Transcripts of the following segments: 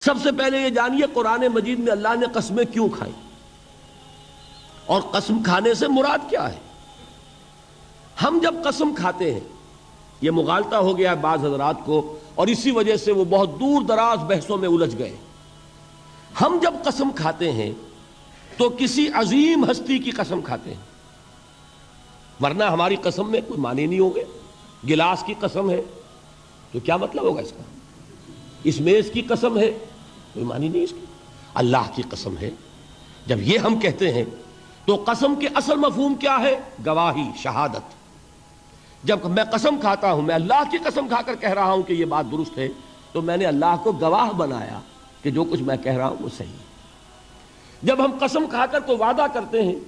سب سے پہلے یہ جانیے قرآن مجید میں اللہ نے قسمیں کیوں کھائیں اور قسم کھانے سے مراد کیا ہے۔ ہم جب قسم کھاتے ہیں، یہ مغالطہ ہو گیا ہے بعض حضرات کو اور اسی وجہ سے وہ بہت دور دراز بحثوں میں الجھ گئے۔ ہم جب قسم کھاتے ہیں تو کسی عظیم ہستی کی قسم کھاتے ہیں، ورنہ ہماری قسم میں کوئی معنی نہیں ہوگے۔ گلاس کی قسم ہے تو کیا مطلب ہوگا اس کا؟ اس میز کی قسم ہے، کوئی معنی نہیں اس کی۔ اللہ کی قسم ہے، جب یہ ہم کہتے ہیں تو قسم کے اصل مفہوم کیا ہے؟ گواہی، شہادت۔ جب میں قسم کھاتا ہوں، میں اللہ کی قسم کھا کر کہہ رہا ہوں کہ یہ بات درست ہے، تو میں نے اللہ کو گواہ بنایا کہ جو کچھ میں کہہ رہا ہوں وہ صحیح ہے۔ جب ہم قسم کھا کر کوئی وعدہ کرتے ہیں،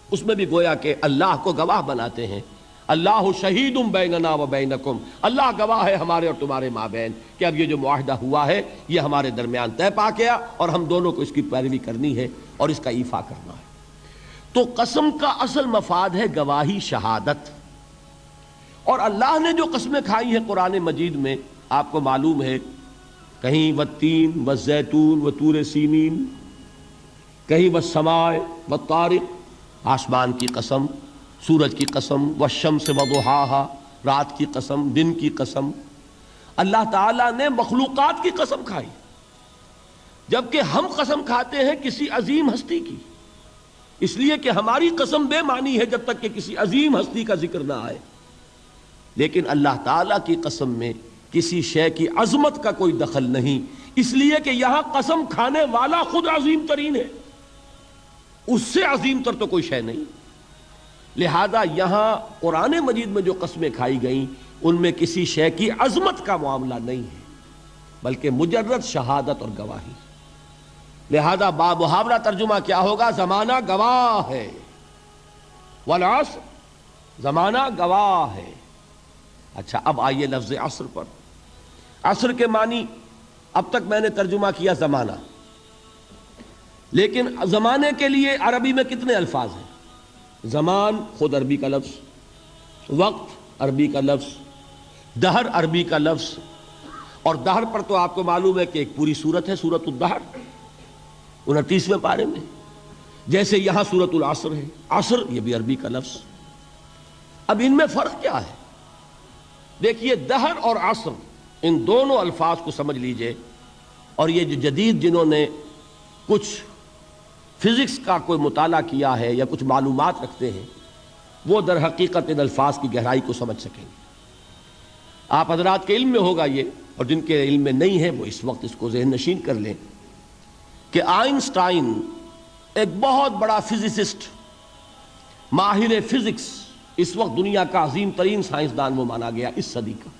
اس میں بھی گویا کہ اللہ کو گواہ بناتے ہیں۔ اللہ شہید بیننا و بینکم، اللہ گواہ ہے ہمارے اور تمہارے مابین کہ اب یہ جو معاہدہ ہوا ہے یہ ہمارے درمیان طے پا گیا اور ہم دونوں کو اس کی پیروی کرنی ہے اور اس کا ایفا کرنا ہے۔ تو قسم کا اصل مفاد ہے گواہی، شہادت۔ اور اللہ نے جو قسمیں کھائی ہیں قرآن مجید میں، آپ کو معلوم ہے، کہیں والتین والزیتون وطور سینین، کہیں والسماء والطارق، آسمان کی قسم، سورج کی قسم، والشمس وضحاها، رات کی قسم، دن کی قسم۔ اللہ تعالیٰ نے مخلوقات کی قسم کھائی، جبکہ ہم قسم کھاتے ہیں کسی عظیم ہستی کی، اس لیے کہ ہماری قسم بے معنی ہے جب تک کہ کسی عظیم ہستی کا ذکر نہ آئے۔ لیکن اللہ تعالیٰ کی قسم میں کسی شے کی عظمت کا کوئی دخل نہیں، اس لیے کہ یہاں قسم کھانے والا خود عظیم ترین ہے، اس سے عظیم تر تو کوئی شے نہیں۔ لہذا یہاں قرآن مجید میں جو قسمیں کھائی گئیں ان میں کسی شے کی عظمت کا معاملہ نہیں ہے، بلکہ مجرد شہادت اور گواہی۔ لہذا محاورہ ترجمہ کیا ہوگا؟ زمانہ گواہ ہے، والعصر، زمانہ گواہ ہے۔ اچھا، اب آئیے لفظ عصر پر۔ عصر کے معنی اب تک میں نے ترجمہ کیا زمانہ، لیکن زمانے کے لیے عربی میں کتنے الفاظ ہیں؟ زمان خود عربی کا لفظ، وقت عربی کا لفظ، دہر عربی کا لفظ، اور دہر پر تو آپ کو معلوم ہے کہ ایک پوری سورت ہے، سورۃ الدہر، 29ویں پارے میں، جیسے یہاں سورۃ العصر ہے، عصر یہ بھی عربی کا لفظ۔ اب ان میں فرق کیا ہے؟ دیکھیے، دہر اور عصر، ان دونوں الفاظ کو سمجھ لیجئے، اور یہ جو جدید جنہوں نے کچھ فزکس کا کوئی مطالعہ کیا ہے یا کچھ معلومات رکھتے ہیں، وہ در حقیقت ان الفاظ کی گہرائی کو سمجھ سکیں گے۔ آپ حضرات کے علم میں ہوگا یہ، اور جن کے علم میں نہیں ہے وہ اس وقت اس کو ذہن نشین کر لیں کہ آئنسٹائن ایک بہت بڑا فزسسٹ، ماہر فزکس، اس وقت دنیا کا عظیم ترین سائنسدان وہ مانا گیا اس صدی کا۔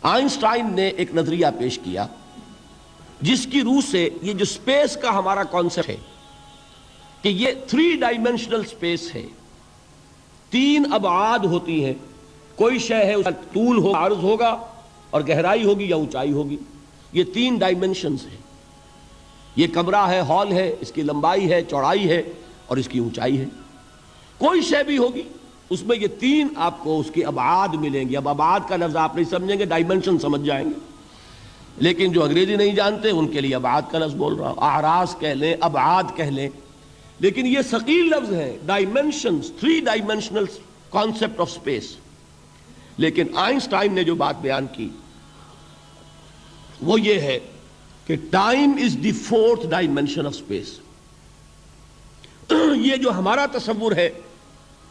آئنسٹائن نے ایک نظریہ پیش کیا جس کی روح سے یہ جو سپیس کا ہمارا کانسیپٹ ہے کہ یہ 3 ڈائمینشنل سپیس ہے، 3 ابعاد ہوتی ہیں، کوئی شے ہے اس کا طول ہو، عرض ہوگا، اور گہرائی ہوگی یا اونچائی ہوگی، یہ 3 ڈائمینشنز ہیں۔ یہ کمرہ ہے، ہال ہے، اس کی لمبائی ہے، چوڑائی ہے اور اس کی اونچائی ہے۔ کوئی شے بھی ہوگی اس میں یہ 3 آپ کو اس کے ابعاد ملیں گے۔ اب ابعاد کا لفظ آپ نہیں سمجھیں گے، ڈائمینشن سمجھ جائیں گے، لیکن جو انگریزی نہیں جانتے ان کے لیے ابعاد کا لفظ بول رہا ہوں، اعراض کہہ لیں، ابعاد کہہ لیں، لیکن یہ ثقیل لفظ ہے، dimensions, 3 dimensional concept of space. لیکن آئنسٹائن نے جو بات بیان کی وہ یہ ہے کہ time is the 4th dimension of space. یہ جو ہمارا تصور ہے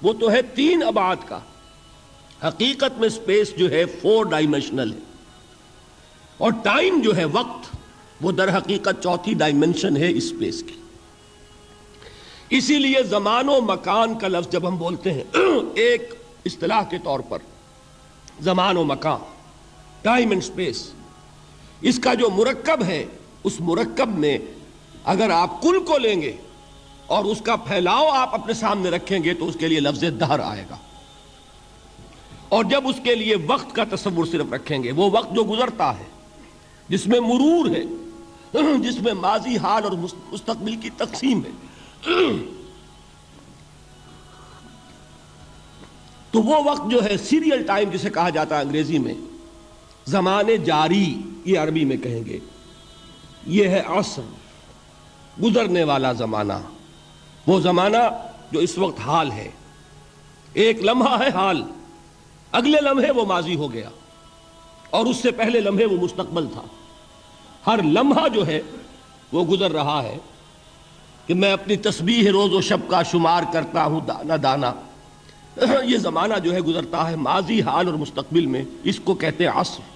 وہ تو ہے 3 ابعاد کا، حقیقت میں سپیس جو ہے 4 ڈائمینشنل ہے، اور ٹائم جو ہے، وقت، وہ در حقیقت 4تھی ڈائمینشن ہے اس سپیس کی۔ اسی لیے زمان و مکان کا لفظ جب ہم بولتے ہیں ایک اصطلاح کے طور پر، زمان و مکان، ٹائم اینڈ سپیس، اس کا جو مرکب ہے، اس مرکب میں اگر آپ کل کو لیں گے اور اس کا پھیلاؤ آپ اپنے سامنے رکھیں گے تو اس کے لیے لفظ دہر آئے گا، اور جب اس کے لیے وقت کا تصور صرف رکھیں گے، وہ وقت جو گزرتا ہے، جس میں مرور ہے، جس میں ماضی، حال اور مستقبل کی تقسیم ہے، تو وہ وقت جو ہے سیریل ٹائم جسے کہا جاتا ہے انگریزی میں، زمان جاری، یہ عربی میں کہیں گے، یہ ہے عصر، گزرنے والا زمانہ، وہ زمانہ جو اس وقت حال ہے۔ ایک لمحہ ہے حال، اگلے لمحے وہ ماضی ہو گیا، اور اس سے پہلے لمحے وہ مستقبل تھا۔ ہر لمحہ جو ہے وہ گزر رہا ہے کہ میں اپنی تسبیح روز و شب کا شمار کرتا ہوں دانا دانا۔ یہ زمانہ جو ہے گزرتا ہے ماضی، حال اور مستقبل میں، اس کو کہتے ہیں عصر۔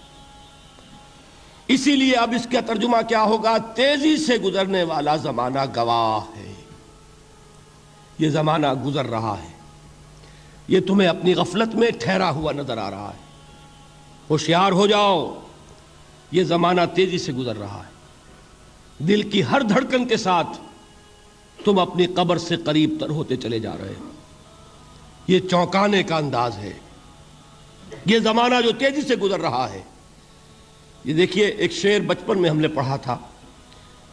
اسی لیے اب اس کا ترجمہ کیا ہوگا؟ تیزی سے گزرنے والا زمانہ گواہ ہے۔ یہ زمانہ گزر رہا ہے، یہ تمہیں اپنی غفلت میں ٹھہرا ہوا نظر آ رہا ہے۔ ہوشیار ہو جاؤ، یہ زمانہ تیزی سے گزر رہا ہے۔ دل کی ہر دھڑکن کے ساتھ تم اپنی قبر سے قریب تر ہوتے چلے جا رہے ہو۔ یہ چونکانے کا انداز ہے، یہ زمانہ جو تیزی سے گزر رہا ہے۔ یہ دیکھیے، ایک شعر بچپن میں ہم نے پڑھا تھا،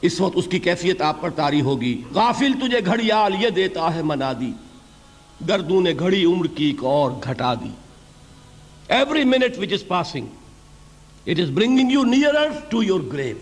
اس وقت اس کی کیفیت آپ پر طاری ہوگی۔ غافل تجھے گھڑیال یہ دیتا ہے منادی، گردوں نے گھڑی عمر کی ایک اور گھٹا دی۔ Every minute which is passing, it is bringing you nearer to your grave.